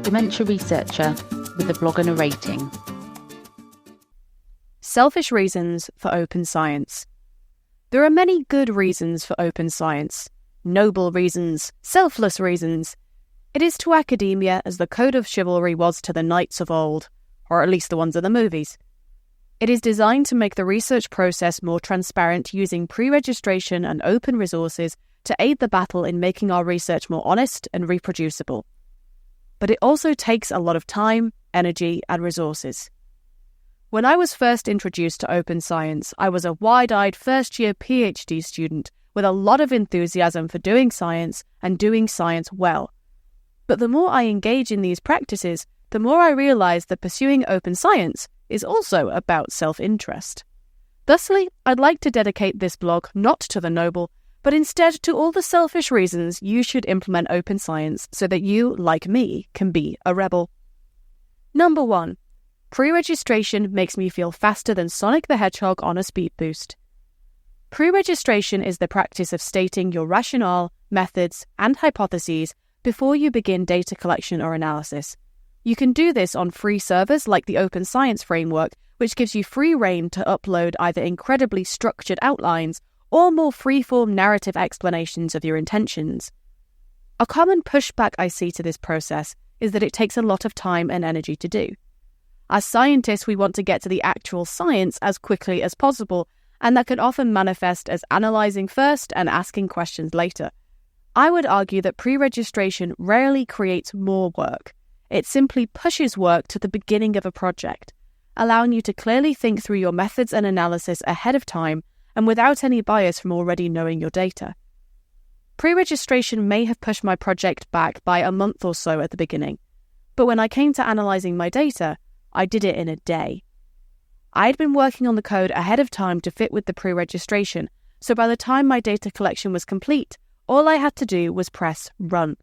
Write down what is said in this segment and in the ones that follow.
dementia researcher with a blog and a rating. Selfish reasons for open science. There are many good reasons for open science. Noble reasons, selfless reasons. It is to academia as the code of chivalry was to the knights of old, or at least the ones in the movies. It is designed to make the research process more transparent using pre-registration and open resources to aid the battle in making our research more honest and reproducible. But it also takes a lot of time, energy, and resources. When I was first introduced to open science, I was a wide-eyed first-year PhD student with a lot of enthusiasm for doing science and doing science well. But the more I engage in these practices, the more I realise that pursuing open science is also about self-interest. Thusly, I'd like to dedicate this blog not to the noble, but instead to all the selfish reasons you should implement open science so that you, like me, can be a rebel. Number 1. Pre-registration makes me feel faster than Sonic the Hedgehog on a speed boost. Pre-registration is the practice of stating your rationale, methods, and hypotheses before you begin data collection or analysis. You can do this on free servers like the Open Science Framework, which gives you free rein to upload either incredibly structured outlines or more free-form narrative explanations of your intentions. A common pushback I see to this process is that it takes a lot of time and energy to do. As scientists, we want to get to the actual science as quickly as possible, and that can often manifest as analysing first and asking questions later. I would argue that pre-registration rarely creates more work. It simply pushes work to the beginning of a project, allowing you to clearly think through your methods and analysis ahead of time and without any bias from already knowing your data. Pre-registration may have pushed my project back by a month or so at the beginning, but when I came to analysing my data, I did it in a day. I had been working on the code ahead of time to fit with the pre-registration, so by the time my data collection was complete, all I had to do was press run.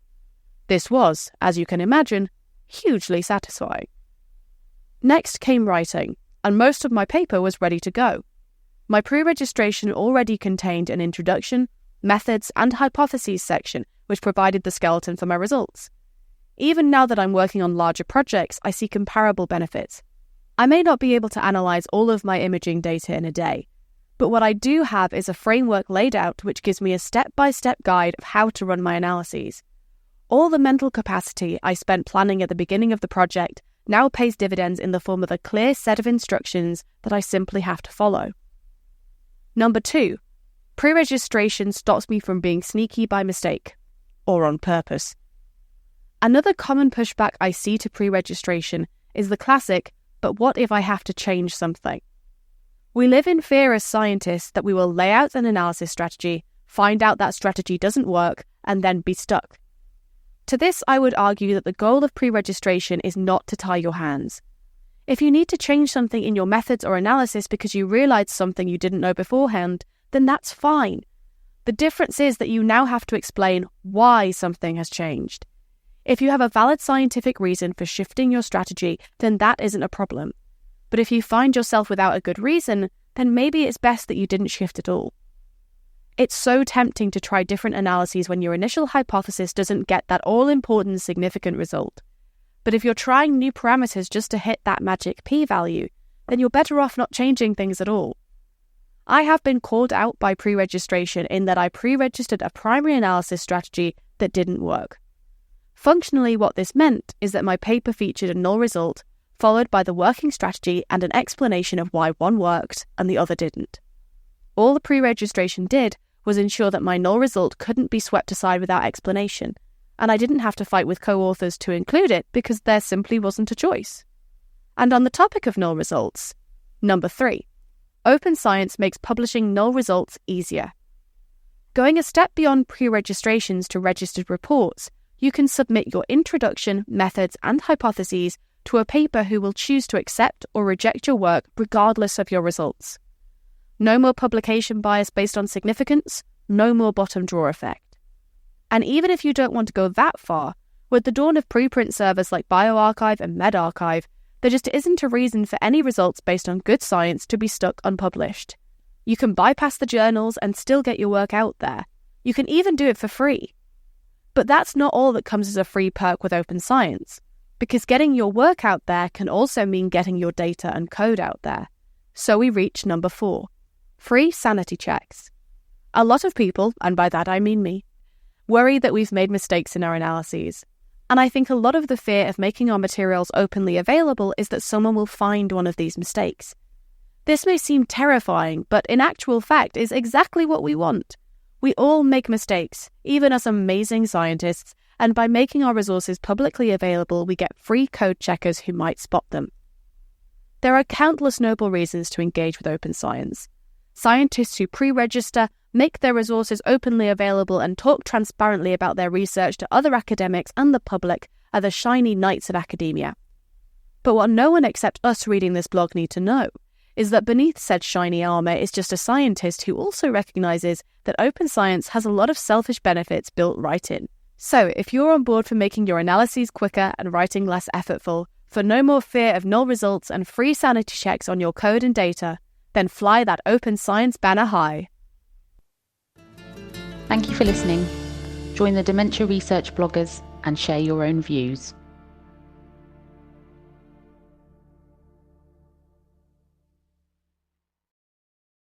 This was, as you can imagine, hugely satisfying. Next came writing, and most of my paper was ready to go. My pre-registration already contained an introduction, methods, and hypotheses section, which provided the skeleton for my results. Even now that I'm working on larger projects, I see comparable benefits. I may not be able to analyse all of my imaging data in a day, but what I do have is a framework laid out which gives me a step-by-step guide of how to run my analyses. All the mental capacity I spent planning at the beginning of the project now pays dividends in the form of a clear set of instructions that I simply have to follow. Number 2. Pre-registration stops me from being sneaky by mistake, or on purpose. Another common pushback I see to pre-registration is the classic, but what if I have to change something? We live in fear as scientists that we will lay out an analysis strategy, find out that strategy doesn't work, and then be stuck. To this, I would argue that the goal of pre-registration is not to tie your hands. If you need to change something in your methods or analysis because you realised something you didn't know beforehand, then that's fine. The difference is that you now have to explain why something has changed. If you have a valid scientific reason for shifting your strategy, then that isn't a problem. But if you find yourself without a good reason, then maybe it's best that you didn't shift at all. It's so tempting to try different analyses when your initial hypothesis doesn't get that all-important significant result. But if you're trying new parameters just to hit that magic p-value, then you're better off not changing things at all. I have been called out by pre-registration in that I pre-registered a primary analysis strategy that didn't work. Functionally, what this meant is that my paper featured a null result, followed by the working strategy and an explanation of why one worked and the other didn't. All the pre-registration did was ensure that my null result couldn't be swept aside without explanation, and I didn't have to fight with co-authors to include it because there simply wasn't a choice. And on the topic of null results, number 3, open science makes publishing null results easier. Going a step beyond pre-registrations to registered reports, you can submit your introduction, methods, and hypotheses to a paper who will choose to accept or reject your work regardless of your results. No more publication bias based on significance, no more bottom drawer effect. And even if you don't want to go that far, with the dawn of preprint servers like bioRxiv and medRxiv, there just isn't a reason for any results based on good science to be stuck unpublished. You can bypass the journals and still get your work out there. You can even do it for free. But that's not all that comes as a free perk with open science. because getting your work out there can also mean getting your data and code out there. So we reach number 4, free sanity checks. A lot of people, and by that I mean me, worry that we've made mistakes in our analyses. And I think a lot of the fear of making our materials openly available is that someone will find one of these mistakes. This may seem terrifying, but in actual fact is exactly what we want. We all make mistakes, even as amazing scientists, and by making our resources publicly available, we get free code checkers who might spot them. There are countless noble reasons to engage with open science. Scientists who pre-register, make their resources openly available, and talk transparently about their research to other academics and the public are the shiny knights of academia. But what no one except us reading this blog need to know is that beneath said shiny armour is just a scientist who also recognises that open science has a lot of selfish benefits built right in. So if you're on board for making your analyses quicker and writing less effortful, for no more fear of null results and free sanity checks on your code and data, then fly that open science banner high. Thank you for listening. Join the Dementia Research bloggers and share your own views.